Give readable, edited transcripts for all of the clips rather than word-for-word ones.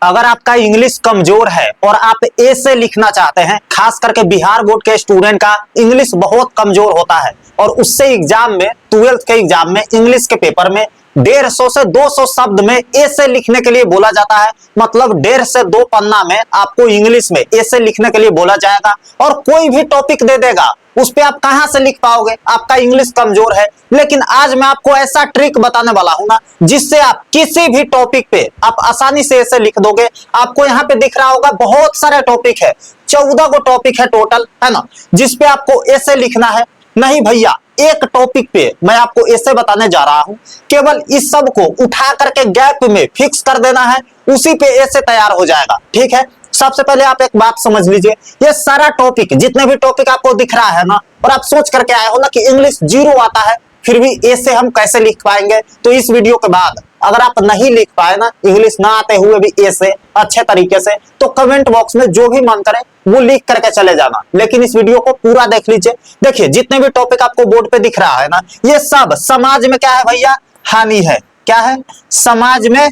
अगर आपका इंग्लिश कमजोर है और आप ए से लिखना चाहते हैं, खास करके बिहार बोर्ड के स्टूडेंट का इंग्लिश बहुत कमजोर होता है और उससे एग्जाम में 12th के एग्जाम में इंग्लिश के पेपर में 150 से 200 शब्द में ए से लिखने के लिए बोला जाता है। मतलब 1.5 से 2 पन्ना में आपको इंग्लिश में ए से लिखने के लिए बोला जाएगा और कोई भी टॉपिक दे देगा, उस पे आप कहां से लिख पाओगे, आपका इंग्लिश कमजोर है। लेकिन आज मैं आपको ऐसा ट्रिक बताने वाला हूं ना, जिससे आप किसी भी टॉपिक पे आप आसानी से ऐसे लिख दोगे। आपको यहाँ पे दिख रहा होगा बहुत सारे टॉपिक है, 14 को टॉपिक है टोटल, है ना, जिसपे आपको ऐसे लिखना है। नहीं भैया, एक टॉपिक पे मैं आपको ऐसे बताने जा रहा हूं, केवल इस सब को उठा करके गैप में फिक्स कर देना है, उसी पे ऐसे तैयार हो जाएगा। ठीक है, सबसे पहले आप एक बात समझ लीजिए, ये सारा टॉपिक, जितने भी टॉपिक आपको दिख रहा है ना, और आप सोच करके आए हो ना कि इंग्लिश 0 आता है, फिर भी ए से हम कैसे लिख पाएंगे। तो इस वीडियो के बाद अगर आप नहीं लिख पाए ना, इंग्लिश ना आते हुए भी ए से अच्छे तरीके से, तो कमेंट बॉक्स में जो भी मन करे वो लिख करके चले जाना। लेकिन इस वीडियो को पूरा देख लीजिए। देखिए, जितने भी टॉपिक आपको बोर्ड पे दिख रहा है ना, ये सब समाज में क्या है भैया, हानि है। क्या है, समाज में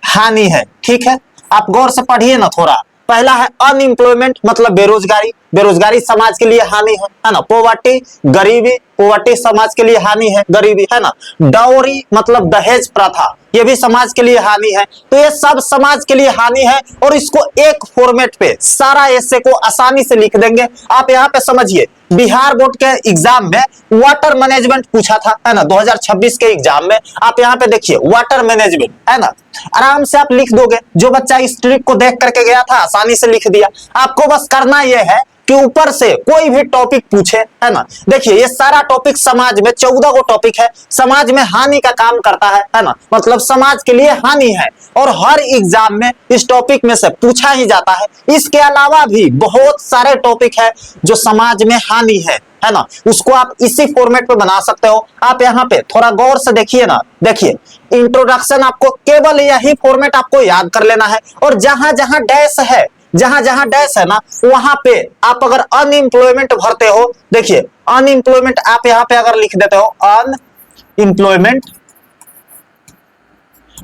हानि है। ठीक है, आप गौर से पढ़िए ना थोड़ा। पहला है अनएम्प्लॉयमेंट, मतलब बेरोजगारी। बेरोजगारी समाज के लिए हानि है ना। पॉवर्टी, गरीबी, पॉवर्टी समाज के लिए हानि है, गरीबी, है ना। डाउरी मतलब दहेज प्रथा, ये भी समाज के लिए हानि है। तो ये सब समाज के लिए हानि है और इसको एक फॉर्मेट पे सारा ऐसे को आसानी से लिख देंगे। आप यहाँ पे समझिए, बिहार बोर्ड के एग्जाम में वाटर मैनेजमेंट पूछा था, है ना, 2026 के एग्जाम में। आप यहाँ पे देखिए वाटर मैनेजमेंट, है ना, आराम से आप लिख दोगे। जो बच्चा इस ट्रिक को देख करके गया था आसानी से लिख दिया। आपको बस करना यह है कि ऊपर से कोई भी टॉपिक पूछे, है ना, देखिए ये सारा टॉपिक समाज में 14 को टॉपिक है, समाज में हानि का काम करता है ना, मतलब समाज के लिए हानि है और हर एग्जाम में इस टॉपिक में से पूछा ही जाता है। इसके अलावा भी बहुत सारे टॉपिक है जो समाज में हानि है ना, उसको आप इसी फॉर्मेट पे बना सकते हो। आप यहाँ पे थोड़ा गौर से देखिए ना, देखिए इंट्रोडक्शन, आपको केवल यही फॉर्मेट आपको याद कर लेना है और जहां जहां डैश है, जहां जहां डैश है ना, वहां पे आप अगर अनएम्प्लॉयमेंट भरते हो, देखिए अनएम्प्लॉयमेंट आप यहां पे अगर लिख देते हो अनएम्प्लॉयमेंट,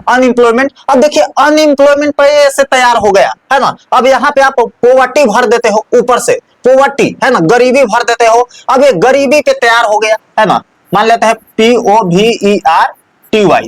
अनएम्प्लॉयमेंट, अब देखिए अनएम्प्लॉयमेंट पे ऐसे तैयार हो गया, है ना। अब यहाँ पे आप पॉवर्टी भर देते हो, ऊपर से पॉवर्टी, है ना, गरीबी भर देते हो। अब ये गरीबी पे तैयार हो गया, है ना, मान लेते हैं POVERTY,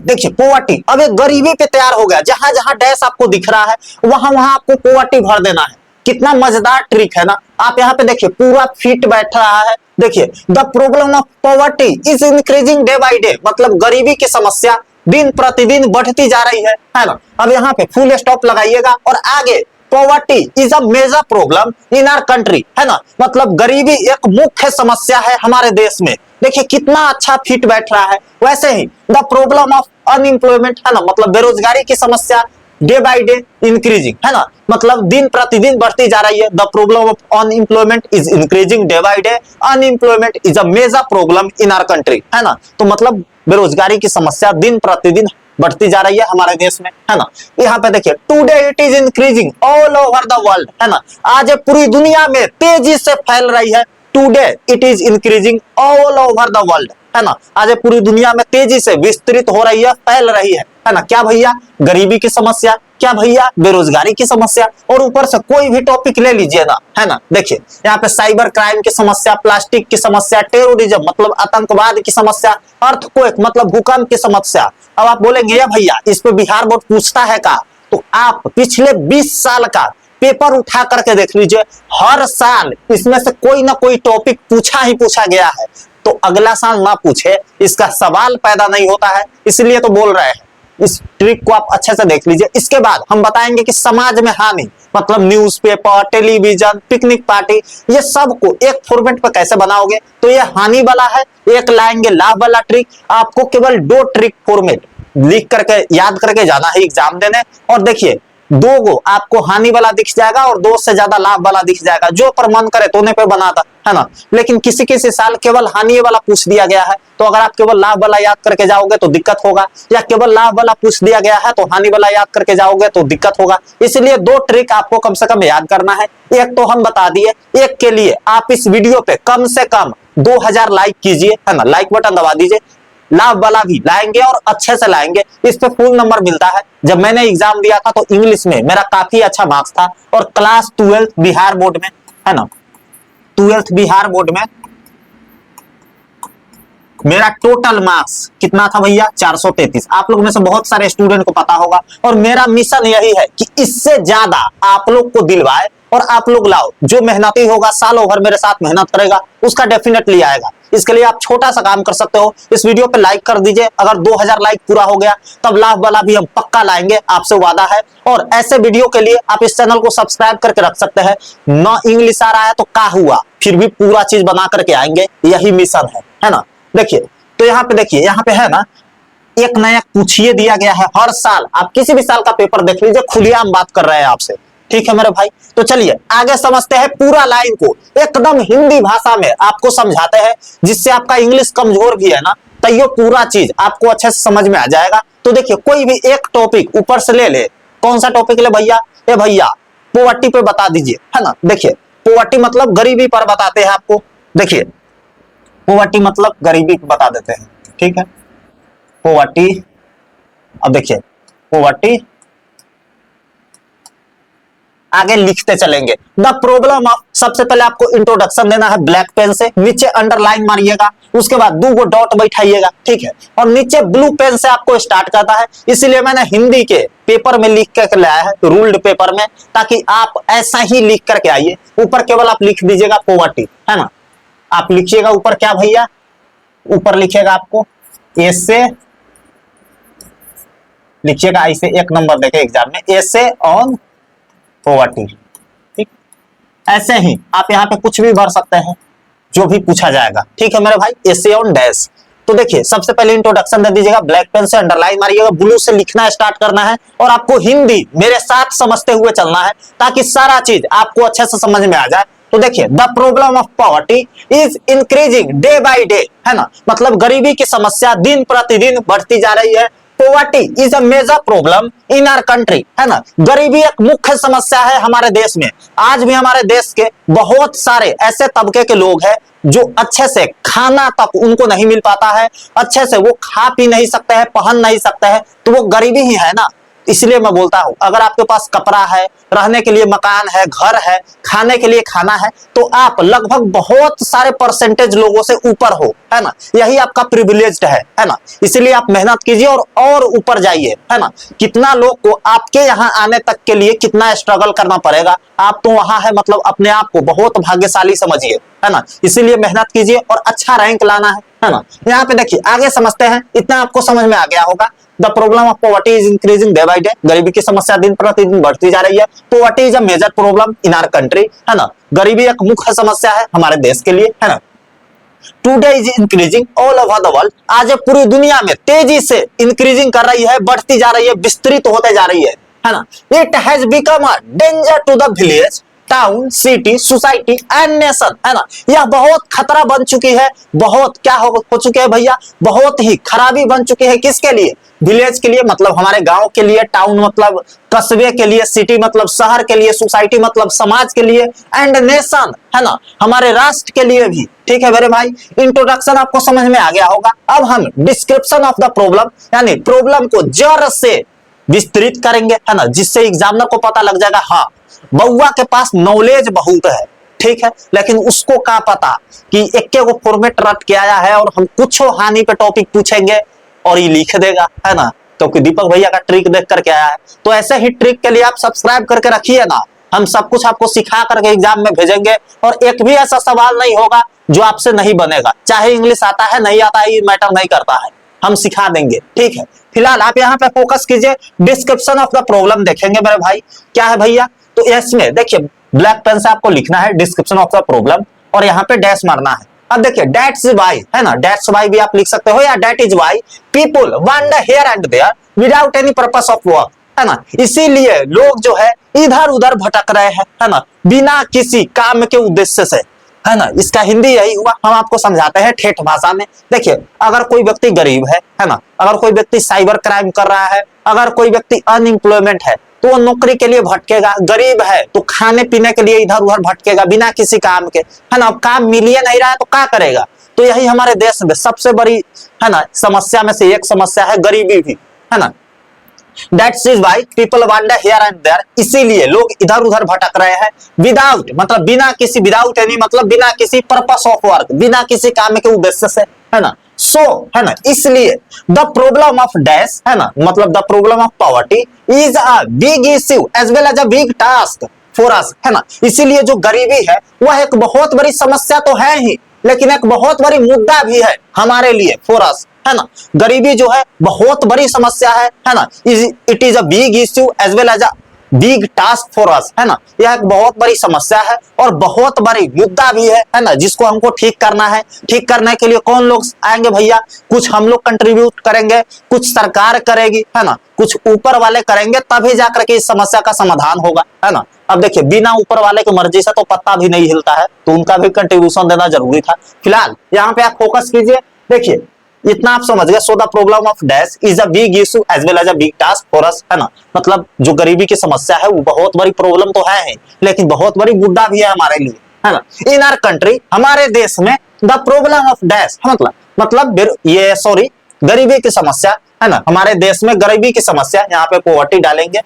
देखिए पॉवर्टी। अब ये गरीबी पे तैयार हो गया, जहां जहां डैश आपको दिख रहा है वहां वहां आपको पॉवर्टी भर देना है। कितना मजेदार ट्रिक है ना। आप यहाँ पे देखिए पूरा फिट बैठ रहा है। देखिए, the problem of poverty is increasing day by day, मतलब गरीबी की समस्या दिन प्रतिदिन बढ़ती जा रही है ना। अब यहाँ पे फुल स्टॉप लगाइएगा और आगे poverty is a major problem in our country, है ना, मतलब गरीबी एक मुख्य समस्या है हमारे देश में। देखिए कितना अच्छा फिट बैठ रहा है। वैसे ही द प्रॉब्लम ऑफ अनएम्प्लॉयमेंट, है ना, मतलब बेरोजगारी की समस्या डे बाय डे इंक्रीजिंग, है ना, मतलब दिन प्रतिदिन बढ़ती जा रही है। The problem of unemployment is increasing day by day, unemployment is a major problem in our country, है ना। तो मतलब बेरोजगारी की समस्या दिन प्रतिदिन बढ़ती जा रही है हमारे देश में, है ना। यहाँ पे देखिए today it is increasing all over the world, है ना, आज पूरी दुनिया में तेजी से फैल रही है। Today it is increasing all over the world, है ना, आज पूरी दुनिया में तेजी से विस्तृत हो रही है, फैल रही है ना। क्या भैया, गरीबी की समस्या, क्या भैया, बेरोजगारी की समस्या। और ऊपर से कोई भी टॉपिक ले लीजिए ना, है ना, देखिए यहाँ पे साइबर क्राइम की समस्या, प्लास्टिक की समस्या, टेररिज्म मतलब आतंकवाद की समस्या, अर्थक्वेक मतलब भूकंप की समस्या। अब आप बोलेंगे या भैया इस पे बिहार बोर्ड पूछता है का, तो आप पिछले 20 साल का पेपर उठा करके देख लीजिए, हर साल इसमें से कोई ना कोई टॉपिक पूछा ही पूछा गया है। तो अगला साल ना पूछे, इसका सवाल पैदा नहीं होता है, इसलिए तो बोल रहे हैं। इस ट्रिक को आप अच्छे से देख लीजिए। इसके बाद हम बताएंगे कि समाज में हानि, मतलब न्यूज़पेपर, टेलीविजन, पिकनिक पार्टी, ये सब को एक फॉर्मेट पर कैसे बनाओगे। तो ये हानि वाला है, एक लाएंगे लाभ वाला ट्रिक। आपको केवल 2 ट्रिक फॉर्मेट लिख करके याद करके जाना है एग्जाम देने। और देखिए 2 को आपको हानि वाला दिख जाएगा और 2 से ज्यादा लाभ वाला दिख जाएगा, जो पर मन करे तोने पे बनाता, है ना। लेकिन किसी किसी साल केवल हानि वाला पूछ दिया गया है, तो अगर आप केवल लाभ वाला याद करके जाओगे तो दिक्कत होगा, या केवल लाभ वाला पूछ दिया गया है तो हानि वाला याद करके जाओगे तो दिक्कत होगा। इसलिए 2 ट्रिक आपको कम से कम याद करना है। एक तो हम बता दिए, एक के लिए आप इस वीडियो पे कम से कम 2000 लाइक कीजिए, है ना, लाइक बटन दबा दीजिए। लाभ वाला भी लाएंगे और अच्छे से लाएंगे। इस पे फुल नंबर मिलता है। जब मैंने एग्जाम दिया था तो इंग्लिश में मेरा काफी अच्छा मार्क्स था और क्लास 12 बिहार बोर्ड में, है ना, 12th बिहार बोर्ड में मेरा टोटल मार्क्स कितना था भैया? 433। आप लोग में से बहुत सारे स्टूडेंट को पता होगा और मेरा मिशन यही है कि इससे ज्यादा आप लोग को दिलवाए और आप लोग लाओ। जो मेहनती होगा, सालों भर मेरे साथ मेहनत करेगा, उसका डेफिनेटली आएगा। इसके लिए आप छोटा सा काम कर सकते हो, इस वीडियो पे लाइक कर दीजिए। अगर 2000 लाइक पूरा हो गया तब लाभ वाला भी हम पक्का लाएंगे, आपसे वादा है। और ऐसे वीडियो के लिए आप इस चैनल को सब्सक्राइब करके रख सकते हैं। ना इंग्लिश आ रहा है तो क्या हुआ, फिर भी पूरा चीज बना करके आएंगे, यही मिशन है ना। देखिए तो यहाँ पे देखिए, यहाँ पे है ना एक नया पूछिए दिया गया है। हर साल आप किसी भी साल का पेपर देख लीजिए, खुलेआम बात कर रहे हैं आपसे। ठीक है मेरे भाई, तो चलिए आगे समझते हैं। पूरा लाइन को एकदम हिंदी भाषा में आपको समझाते हैं, जिससे आपका इंग्लिश कमजोर भी है ना, तो ये पूरा चीज आपको अच्छे से समझ में आ जाएगा। तो देखिए कोई भी एक टॉपिक ऊपर से ले ले। कौन सा टॉपिक ले भैया? ये भैया पॉवर्टी पे बता दीजिए, है ना। देखिए पॉवर्टी मतलब गरीबी पर बताते हैं आपको। देखिए पॉवर्टी मतलब गरीबी बता देते हैं, ठीक है। पॉवर्टी, अब देखिए पॉवर्टी आगे लिखते चलेंगे। द प्रॉब्लम ऑफ, सबसे पहले आपको इंट्रोडक्शन देना है ब्लैक पेन से, नीचे अंडरलाइन मारिएगा, उसके बाद 2 डॉट बैठाइएगा, ठीक है। और नीचे ब्लू पेन से आपको स्टार्ट करता है, इसीलिए मैंने हिंदी के पेपर में लिख करके लाया है, रूल्ड पेपर में, ताकि आप ऐसा ही लिख करके आइए। ऊपर केवल आप लिख दीजिएगा पॉवर्टी, है ना। आप लिखिएगा ऊपर क्या भैया? ऊपर लिखिएगा आपको ऐसे लिखिएगा, ऐसे 1 नंबर देके एग्जाम में, ऐसे ऑन पॉवर्टी, ठीक। ऐसे ही आप यहाँ पे कुछ भी भर सकते हैं, जो भी पूछा जाएगा, ठीक है मेरे भाई। ऐसे ऑन डैश। तो देखिए सबसे पहले इंट्रोडक्शन दे दीजिएगा, ब्लैक पेन से अंडरलाइन मारिएगा, ब्लू से लिखना स्टार्ट करना है और आपको हिंदी मेरे साथ समझते हुए चलना है, ताकि सारा चीज आपको अच्छे से समझ में आ जाए। तो देखिए the problem of poverty is increasing day by day, है ना, मतलब गरीबी की समस्या दिन प्रतिदिन बढ़ती जा रही है। Poverty is a major problem in our country, है ना। गरीबी एक मुख्य समस्या है हमारे देश में। आज भी हमारे देश के बहुत सारे ऐसे तबके के लोग हैं जो अच्छे से खाना तक उनको नहीं मिल पाता है, अच्छे से वो खा पी नहीं सकते हैं, पहन नहीं सकते हैं, तो वो गरीबी ही है ना। इसलिए मैं बोलता हूं, अगर आपके पास कपड़ा है, रहने के लिए मकान है, घर है, खाने के लिए खाना है, तो आप लगभग बहुत सारे परसेंटेज लोगों से ऊपर हो, है ना। यही आपका प्रिविलेज्ड है ना। इसलिए आप मेहनत कीजिए और ऊपर जाइए, है ना। कितना लोग को आपके यहाँ आने तक के लिए कितना स्ट्रगल करना पड़ेगा, आप तो वहां है, मतलब अपने आप को बहुत भाग्यशाली समझिए, है ना। इसीलिए मेहनत कीजिए और अच्छा रैंक लाना है ना। यहाँ पे देखिए आगे समझते हैं, इतना आपको समझ में आ गया होगा। The problem of poverty is increasing day by day, गरीबी की समस्या दिन प्रतिदिन बढ़ती जा रही है। Poverty is a major problem in our country, है ना। गरीबी एक मुख्य समस्या है हमारे देश के लिए, है ना। Today is increasing all over the world, आज पूरी दुनिया में तेजी से इंक्रीजिंग कर रही है, बढ़ती जा रही है, विस्तृत होते जा रही है ना। It has become a danger to the village, town, city, society and nation, है ना। यह बहुत खतरा बन चुकी है, बहुत क्या हो चुके हैं भैया, बहुत ही खराबी बन चुकी है। किसके लिए? विलेज के लिए, मतलब हमारे गांव के लिए, टाउन मतलब कस्बे के लिए, सिटी मतलब शहर के लिए, सोसाइटी मतलब समाज के लिए, एंड नेशन, है ना, हमारे राष्ट्र के लिए भी, ठीक है मेरे भाई। इंट्रोडक्शन आपको समझ में आ गया होगा। अब हम डिस्क्रिप्शन ऑफ द प्रॉब्लम, यानी प्रॉब्लम को जड़ से विस्तृत करेंगे, है ना, जिससे एग्जामिनर को पता लग जाएगा, हाँ बउआ के पास नॉलेज बहुत है, ठीक है, लेकिन उसको क्या पता कि एक वो फॉर्मेट रट के आया है और हम कुछ हानि पे टॉपिक पूछेंगे और ये लिख देगा, है ना। तो दीपक भैया का ट्रिक देख करके आया है। तो ऐसे ही ट्रिक के लिए आप सब्सक्राइब करके रखिए ना, हम सब कुछ आपको सिखा करके एग्जाम में भेजेंगे और एक भी ऐसा सवाल नहीं होगा जो आपसे नहीं बनेगा। चाहे इंग्लिश आता है नहीं आता है, ये मैटर नहीं करता है, हम सिखा देंगे, ठीक है। फिलहाल आप यहाँ पे फोकस कीजिए, डिस्क्रिप्शन ऑफ द प्रॉब्लम देखेंगे मेरे भाई। क्या है भैया? तो इसमें देखिए ब्लैक पेन से आपको लिखना है डिस्क्रिप्शन ऑफ द प्रॉब्लम और यहाँ पे डैश मारना है। अब देखिए दैट्स व्हाई, है ना, दैट्स व्हाई भी आप लिख सकते हो, या that is why people wander here and there without any purpose of work, है ना। इसीलिए लोग जो है इधर उधर भटक रहे हैं, है ना, बिना किसी काम के उद्देश्य से, है ना। इसका हिंदी यही हुआ, हम आपको समझाते हैं ठेठ भाषा में। देखिए अगर कोई व्यक्ति गरीब है ना, अगर कोई व्यक्ति साइबर क्राइम कर रहा है, अगर कोई व्यक्ति अनएम्प्लॉयमेंट है तो वो नौकरी के लिए भटकेगा, गरीब है तो खाने पीने के लिए इधर उधर भटकेगा बिना किसी काम के, है ना। काम मिल ही नहीं रहा है तो क्या करेगा? तो यही हमारे देश में सबसे बड़ी है ना समस्या में से एक समस्या है गरीबी भी, है ना। That's is why people wander here and there, इसीलिए लोग इधर उधर भटक रहे हैं विदाउट मतलब बिना किसी विदाउट एनी मतलब बिना किसी पर्पस ऑफ वर्क, बिना किसी काम के उद्देश्य से, है ना। सो है ना, इसलिए द प्रॉब्लम ऑफ डैश है ना मतलब the problem of poverty is a big issue as well as a big task for us, है ना। इसीलिए जो गरीबी है वह एक बहुत बड़ी समस्या तो है ही, लेकिन एक बहुत बड़ी मुद्दा भी है हमारे लिए, फॉर अस, है ना। गरीबी जो है बहुत बड़ी समस्या है ना। It is a big issue as well as a big task for us, है ना। यह एक बहुत बड़ी समस्या है और बहुत बड़ी मुद्दा भी है ना, जिसको हमको ठीक करना है। ठीक करने के लिए कौन लोग आएंगे भैया? कुछ हम लोग कंट्रीब्यूट करेंगे, कुछ सरकार करेगी, है ना, कुछ ऊपर वाले करेंगे, तभी जाकर के इस समस्या का समाधान होगा, है ना। अब देखिए बिना ऊपर वाले की मर्जी से तो पत्ता भी नहीं हिलता है, तो उनका भी कंट्रीब्यूशन देना जरूरी था। फिलहाल यहाँ पे आप फोकस कीजिए, देखिए इतना आप समझ गए। So the problem of dash is a big issue as well as a big task for us, है ना। मतलब जो गरीबी की समस्या है वो बहुत बड़ी प्रॉब्लम तो है, लेकिन बहुत बड़ी मुद्दा भी है हमारे लिए, है ना। इन आवर कंट्री, हमारे देश में, द प्रॉब्लम ऑफ डैश मतलब ये सॉरी गरीबी की समस्या, है ना। हमारे देश में गरीबी की समस्या, यहाँ पे पॉवर्टी डालेंगे।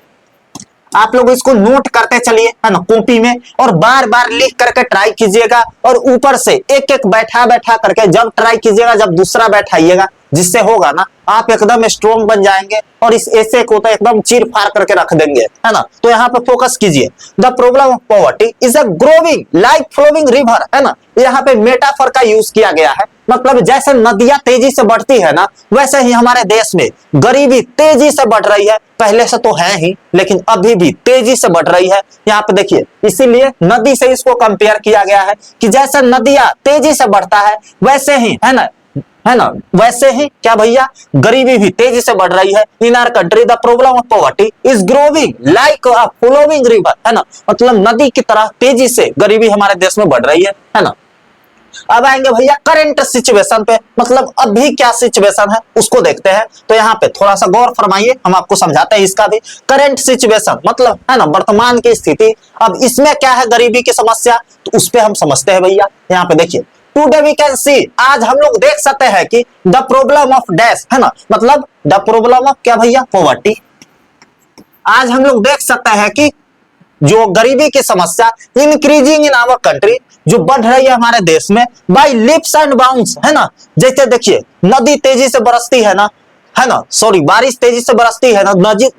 आप लोग इसको नोट करते चलिए, है ना, कॉपी में, और बार बार लिख करके ट्राई कीजिएगा, और ऊपर से एक एक बैठा बैठा करके जब ट्राई कीजिएगा, जब दूसरा बैठाइएगा, जिससे होगा ना आप एकदम स्ट्रॉन्ग बन जाएंगे और इस ऐसे को तो एकदम चीर फाड़ करके रख देंगे, है ना। तो यहाँ पे फोकस कीजिए। The problem of poverty is a growing like flowing river, है ना। यहाँ पे मेटाफर का यूज किया गया है, मतलब जैसे नदियां तेजी से बढ़ती है ना, वैसे ही हमारे देश में गरीबी तेजी से बढ़ रही है। पहले से तो है ही, लेकिन अभी भी तेजी से बढ़ रही है। यहाँ पे देखिए, इसीलिए नदी से इसको कंपेयर किया गया है कि जैसे नदियां तेजी से बढ़ता है वैसे ही, है ना, वैसे ही क्या भैया गरीबी भी तेजी से बढ़ रही है। In our country the problem of poverty is growing like a flowing river, है ना। मतलब नदी की तरह तेजी से गरीबी हमारे देश में बढ़ रही है ना। अब आएंगे भैया करंट सिचुएशन पे, मतलब अभी क्या सिचुएशन है उसको देखते हैं। तो यहाँ पे थोड़ा सा गौर फरमाइए, हम आपको समझाते हैं इसका भी। करंट सिचुएशन मतलब, है ना, वर्तमान की स्थिति। अब इसमें क्या है गरीबी की समस्या, तो उस पे हम समझते हैं भैया। यहाँ पे देखिए, टुडे वी कैन सी, आज हम लोग देख सकते हैं कि द प्रॉब्लम ऑफ डैश, है ना, मतलब द प्रॉब्लम ऑफ क्या भैया, पॉवर्टी। आज हम लोग देख सकते हैं कि जो गरीबी की समस्या इंक्रीजिंग इन आवर कंट्री, जो बढ़ रही है हमारे देश में, बाय लिप्स एंड बाउंड्स, है ना। जैसे देखिए नदी तेजी से बरसती है ना, है ना, सॉरी बारिश तेजी से बरसती है ना,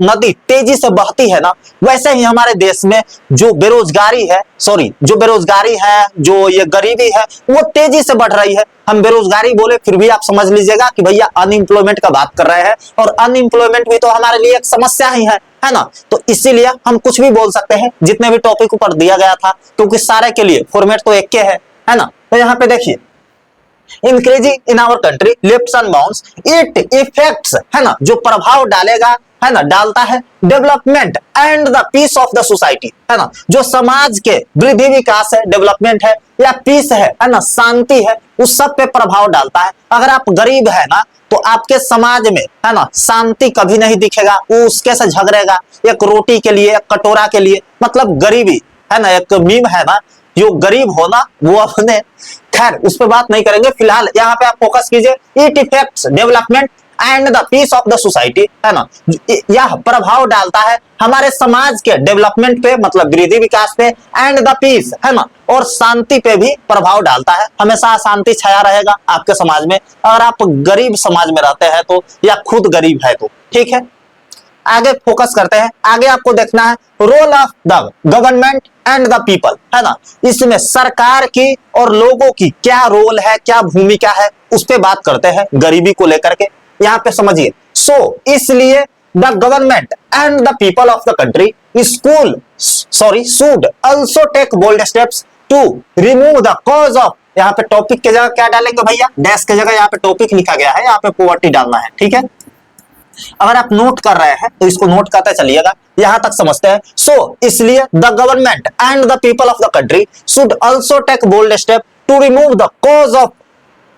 नदी तेजी से बहती है ना, वैसे ही हमारे देश में जो बेरोजगारी है, सॉरी जो बेरोजगारी है, जो ये गरीबी है, वो तेजी से बढ़ रही है। हम बेरोजगारी बोले फिर भी आप समझ लीजिएगा कि भैया अनएम्प्लॉयमेंट का बात कर रहे हैं, और अनएम्प्लॉयमेंट भी तो हमारे लिए एक समस्या ही है ना। तो इसीलिए हम कुछ भी बोल सकते हैं जितने भी टॉपिक ऊपर दिया गया था, क्योंकि सारे के लिए फॉर्मेट तो एक के है ना। तो यहाँ पे देखिए, increasing in our country leaps and bounds it effects, है ना, जो प्रभाव डालेगा, है ना, डालता है development and the peace of the society, है ना। जो समाज के वृद्धि विकास है, डेवलपमेंट है या पीस है ना, शांति है, उस सब पे प्रभाव डालता है। अगर आप गरीब है ना, तो आपके समाज में, है ना, शांति कभी नहीं दिखेगा, वो उसके से झगड़ेगा एक रोटी के लिए, एक कटोरा के लिए। मतलब गरीबी, है ना, एक मीम है ना, जो गरीब होना वो अपने, खैर उस पर बात नहीं करेंगे। फिलहाल यहाँ पे आप फोकस कीजिए, it effects development and the peace of the society, है ना। यह प्रभाव डालता है हमारे समाज के डेवलपमेंट पे, मतलब वृद्धि विकास पे, एंड द पीस, है ना, और शांति पे भी प्रभाव डालता है। हमेशा अशांति छाया रहेगा आपके समाज में अगर आप गरीब समाज में रहते हैं तो, या खुद गरीब है तो, ठीक है। आगे फोकस करते हैं। आगे आपको देखना है role of the government and the people, है ना। इसमें सरकार की और लोगों की क्या रोल है, क्या भूमिका है, उस पे बात करते हैं गरीबी को लेकर के। यहाँ पे समझिए, सो इसलिए the government and the people of the country should also take bold steps to remove the cause of, यहाँ पे टॉपिक के जगह क्या डालेंगे भैया, डैश के जगह यहाँ पे टॉपिक लिखा गया है, यहाँ पे पॉवर्टी डालना है, ठीक है। अगर आप नोट कर रहे हैं तो इसको नोट करते चलिएगा, यहां तक समझते हैं। सो इसलिए the government and the people of the country should also take bold step to remove the cause of,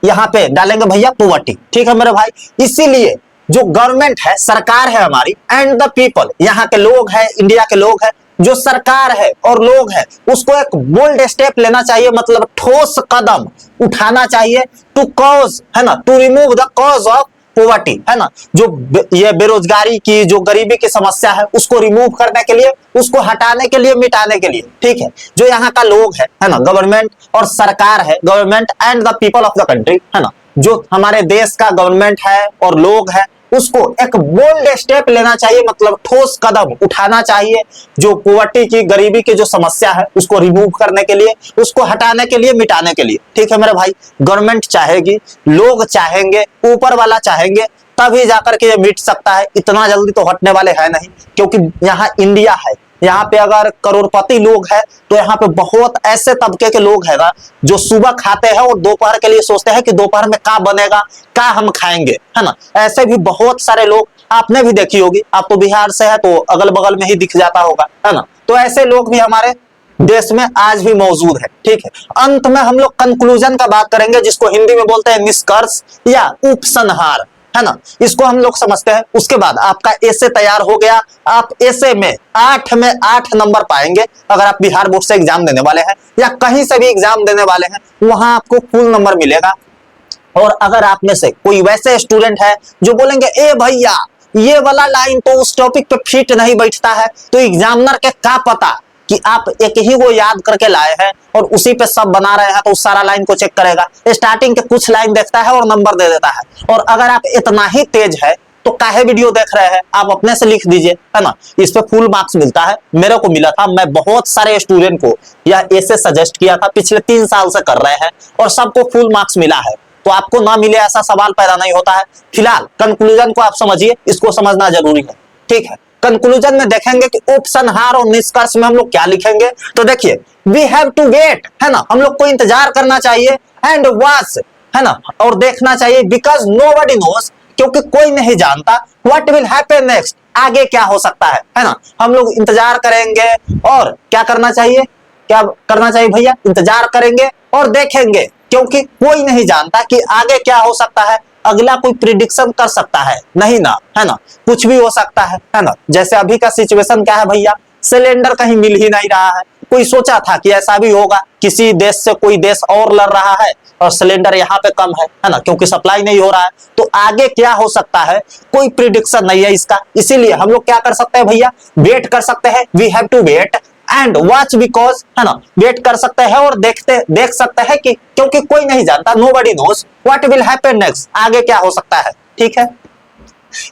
यहां पे डालेंगे भैया पॉवर्टी, ठीक है मेरे भाई। इसीलिए जो गवर्नमेंट है, सरकार है हमारी, एंड द पीपल, यहाँ के लोग हैं, इंडिया के लोग हैं, जो सरकार है और लोग हैं उसको एक बोल्ड स्टेप लेना चाहिए, मतलब ठोस कदम उठाना चाहिए टू कॉज, है ना, to remove the cause of poverty, है ना, जो ये बेरोजगारी की, जो गरीबी की समस्या है उसको रिमूव करने के लिए, उसको हटाने के लिए, मिटाने के लिए, ठीक है। जो यहाँ का लोग है ना, गवर्नमेंट और सरकार है, government and the people of the country, है ना, जो हमारे देश का गवर्नमेंट है और लोग है, उसको एक बोल्ड स्टेप लेना चाहिए, मतलब ठोस कदम उठाना चाहिए, जो पॉवर्टी की, गरीबी की जो समस्या है उसको रिमूव करने के लिए, उसको हटाने के लिए, मिटाने के लिए, ठीक है मेरे भाई। गवर्नमेंट चाहेगी, लोग चाहेंगे, ऊपर वाला चाहेंगे, तभी जाकर के ये मिट सकता है। इतना जल्दी तो हटने वाले है नहीं, क्योंकि यहाँ इंडिया है, यहाँ पे अगर करोड़पति लोग हैं तो यहाँ पे बहुत ऐसे तबके के लोग हैं ना जो सुबह खाते हैं और दोपहर के लिए सोचते हैं कि दोपहर में क्या बनेगा, क्या हम खाएंगे, है ना। ऐसे भी बहुत सारे लोग आपने भी देखी होगी, आप तो बिहार से है तो अगल बगल में ही दिख जाता होगा, है ना। तो ऐसे लोग भी हमारे देश में आज भी मौजूद है, ठीक है। अंत में हम लोग कंक्लूजन का बात करेंगे, जिसको हिंदी में बोलते हैं निष्कर्ष या उपसंहार, है ना, इसको हम लोग समझते हैं। उसके बाद आपका एसे तैयार हो गया। आप एसे में 8 में 8 नंबर पाएंगे। अगर आप बिहार बोर्ड से एग्जाम देने वाले हैं या कहीं से भी एग्जाम देने वाले हैं, वहां आपको फुल नंबर मिलेगा। और अगर आप में से कोई वैसे स्टूडेंट है जो बोलेंगे ए भैया ये वाला लाइन तो उस टॉपिक पे फिट नहीं बैठता है, तो एग्जामिनर के क्या पता कि आप एक ही वो याद करके लाए हैं और उसी पे सब बना रहे हैं, तो उस सारा लाइन को चेक करेगा, स्टार्टिंग के कुछ लाइन देखता है और नंबर दे देता है। और अगर आप इतना ही तेज है तो काहे वीडियो देख रहे हैं, आप अपने से लिख दीजिए, है ना। इस पे फुल मार्क्स मिलता है, मेरे को मिला था। मैं बहुत सारे स्टूडेंट को यह ऐसे सजेस्ट किया था, पिछले 3 साल से कर रहे हैं और सबको फुल मार्क्स मिला है। तो आपको ना मिले ऐसा सवाल पैदा नहीं होता है। फिलहाल कंक्लूजन को आप समझिए, इसको समझना जरूरी है, ठीक है। कंक्लूजन में देखेंगे कि उपसंहार और निष्कर्ष में हम लोग क्या लिखेंगे। तो देखिए, वी हैव टू वेट, है ना, हम लोग को इंतजार करना चाहिए, एंड वॉच, है ना, और देखना चाहिए, बिकॉज नोबडी नोस, क्योंकि कोई नहीं जानता, व्हाट विल हैपन नेक्स्ट, आगे क्या हो सकता है ना। हम लोग इंतजार करेंगे और क्या करना चाहिए, क्या करना चाहिए भैया, इंतजार करेंगे और देखेंगे, क्योंकि कोई नहीं जानता कि आगे क्या हो सकता है। अगला कोई प्रिडिक्शन कर सकता है नहीं ना, है ना, कुछ भी हो सकता है ना। जैसे अभी का सिचुएशन क्या है भैया, सिलेंडर कहीं मिल ही नहीं रहा है। कोई सोचा था कि ऐसा भी होगा, किसी देश से कोई देश और लड़ रहा है और सिलेंडर यहाँ पे कम है ना, क्योंकि सप्लाई नहीं हो रहा है। तो आगे क्या हो सकता है, कोई प्रिडिक्शन नहीं है इसका। इसीलिए हम लोग क्या कर सकते हैं भैया, वेट कर सकते हैं, we have to wait and watch, because, है ना, वेट कर सकते हैं और देख सकते हैं कि, क्योंकि कोई नहीं जानता, nobody knows what will happen next, आगे क्या हो सकता है, ठीक है।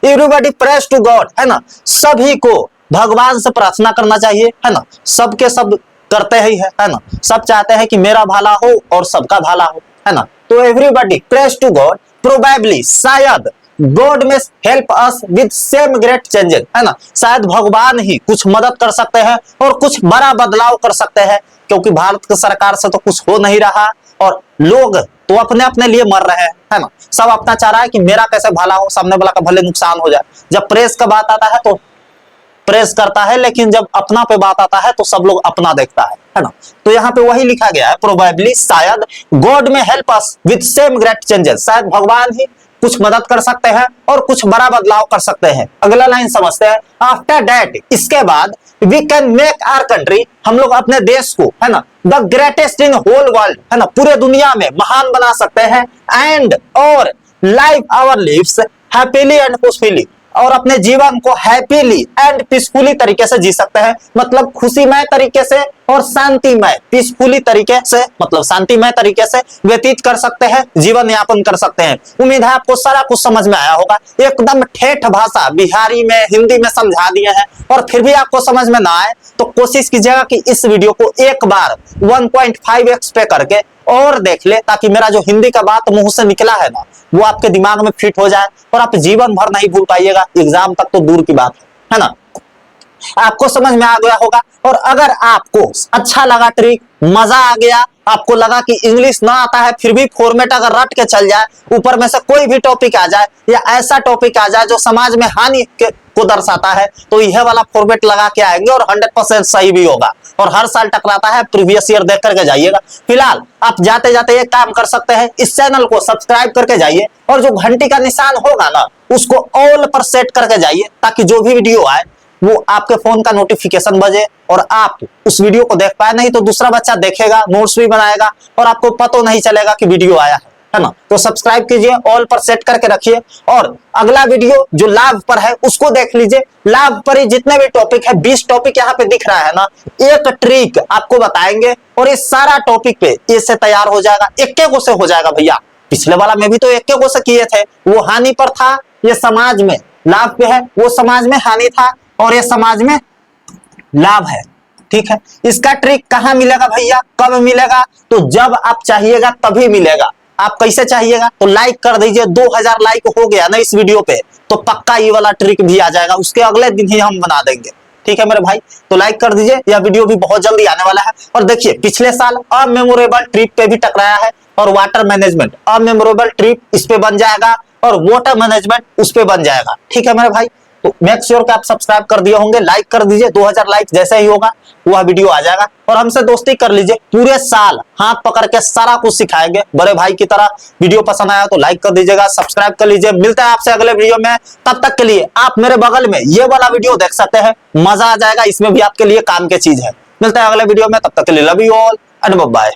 एवरीबॉडी प्रेज टू गॉड, है ना, सभी को भगवान से प्रार्थना करना चाहिए, है ना। सबके सब करते ही है ना, सब चाहते हैं कि मेरा भला हो और सबका भला हो, है ना। तो everybody praise to God, probably, शायद, God may help us with same great changes, है ना, शायद भगवान ही कुछ मदद कर सकते हैं और कुछ बड़ा बदलाव कर सकते हैं, क्योंकि भारत की सरकार से तो कुछ हो नहीं रहा और लोग तो अपने अपने लिए मर रहे हैं, है ना। सब अपना चाह रहा है कि मेरा कैसे भला हो, सामने वाला का भले नुकसान हो जाए। जब प्रेस का बात आता है तो प्रेस करता है, लेकिन जब अपना पे बात आता है तो सब लोग अपना देखता है ना। तो यहाँ पे वही लिखा गया है, प्रोबेबली, शायद, God may help us with same great changes, शायद भगवान ही कुछ मदद कर सकते हैं और कुछ बड़ा बदलाव कर सकते हैं। अगला लाइन समझते हैं, आफ्टर दैट, इसके बाद, we can make our country, हम लोग अपने देश को, है ना, the greatest in whole world, है ना, पूरे दुनिया में महान बना सकते हैं, एंड और live our lives happily and peacefully, और अपने जीवन को हैप्पीली एंड पीसफुली तरीके से जी सकते हैं, मतलब खुशीमय तरीके से और शांतिमय, पीसफुली तरीके से मतलब शांतिमय तरीके से व्यतीत कर सकते हैं, जीवन यापन कर सकते हैं। उम्मीद है आपको सारा कुछ समझ में आया होगा। एकदम ठेठ भाषा बिहारी में, हिंदी में समझा दिए हैं, और फिर भी आपको समझ में ना आए तो कोशिश कीजिएगा कि इस वीडियो को एक बार 1.5x पे करके और देख ले, ताकि मेरा जो हिंदी का बात मुंह से निकला है ना, वो आपके दिमाग में फिट हो जाए और आप जीवन भर नहीं भूल पाइएगा, एग्जाम तक तो दूर की बात है ना। आपको समझ में आ गया होगा। और अगर आपको अच्छा लगा ट्रिक, मजा आ गया, आपको लगा कि इंग्लिश ना आता है फिर भी फॉर्मेट अगर रट के चल जाए, ऊपर में से कोई भी टॉपिक आ जाए या ऐसा टॉपिक आ जाए जो समाज में हानि को दर्शाता है, तो यह वाला फॉर्मेट लगा के आएंगे और 100% सही भी होगा और हर साल टकराता है, प्रीवियस ईयर देख करके जाइएगा। फिलहाल आप जाते जाते ये काम कर सकते हैं, इस चैनल को सब्सक्राइब करके जाइए और जो घंटी का निशान होगा ना, उसको ऑल पर सेट करके जाइए, ताकि जो भी वीडियो आए वो आपके फोन का नोटिफिकेशन बजे और आप उस वीडियो को देख पाए, नहीं तो दूसरा बच्चा देखेगा, नोट्स भी बनाएगा और आपको पता नहीं चलेगा कि वीडियो आया है ना। तो सब्सक्राइब कीजिए, ऑल पर सेट करके रखिए और अगला वीडियो जो लाभ पर है उसको देख लीजिए। लाभ पर ही जितने भी टॉपिक है, 20 टॉपिक यहाँ पे दिख रहा है ना, एक ट्रिक आपको बताएंगे और इस सारा टॉपिक पे इससे तैयार हो जाएगा, एक को से हो जाएगा भैया। पिछले वाला में भी तो एक को से किए थे, वो हानि पर था, ये समाज में लाभ पे है, वो समाज में हानि था और ये समाज में लाभ है। ठीक है, इसका ट्रिक कहां मिलेगा भैया, कब मिलेगा? तो जब आप चाहिएगा तभी मिलेगा। आप कैसे चाहिएगा? तो लाइक कर दीजिए, 2000 लाइक हो गया ना इस वीडियो पे तो पक्का ये वाला ट्रिक भी आ जाएगा, उसके अगले दिन ही हम बना देंगे। ठीक है मेरे भाई, तो लाइक कर दीजिए, यह वीडियो भी बहुत जल्दी आने वाला है। और देखिए पिछले साल अमेमोरेबल ट्रिप पे भी टकराया है और वाटर मैनेजमेंट, अमेमोरेबल ट्रिप इस पे बन जाएगा और वाटर मैनेजमेंट उस पे बन जाएगा। ठीक है मेरे भाई, तो मेक श्योर कि आप सब्सक्राइब कर दिए होंगे, लाइक कर दीजिए, 2000 लाइक जैसे ही होगा वह वीडियो आ जाएगा और हमसे दोस्ती कर लीजिए। पूरे साल हाथ पकड़ के सारा कुछ सिखाएंगे बड़े भाई की तरह। वीडियो पसंद आया तो लाइक कर दीजिएगा, सब्सक्राइब कर लीजिए। मिलते हैं आपसे अगले वीडियो में, तब तक के लिए आप मेरे बगल में ये वाला वीडियो देख सकते हैं, मजा आ जाएगा, इसमें भी आपके लिए काम की चीज है। मिलते हैं अगले वीडियो में, तब तक के लिए love you all and bye.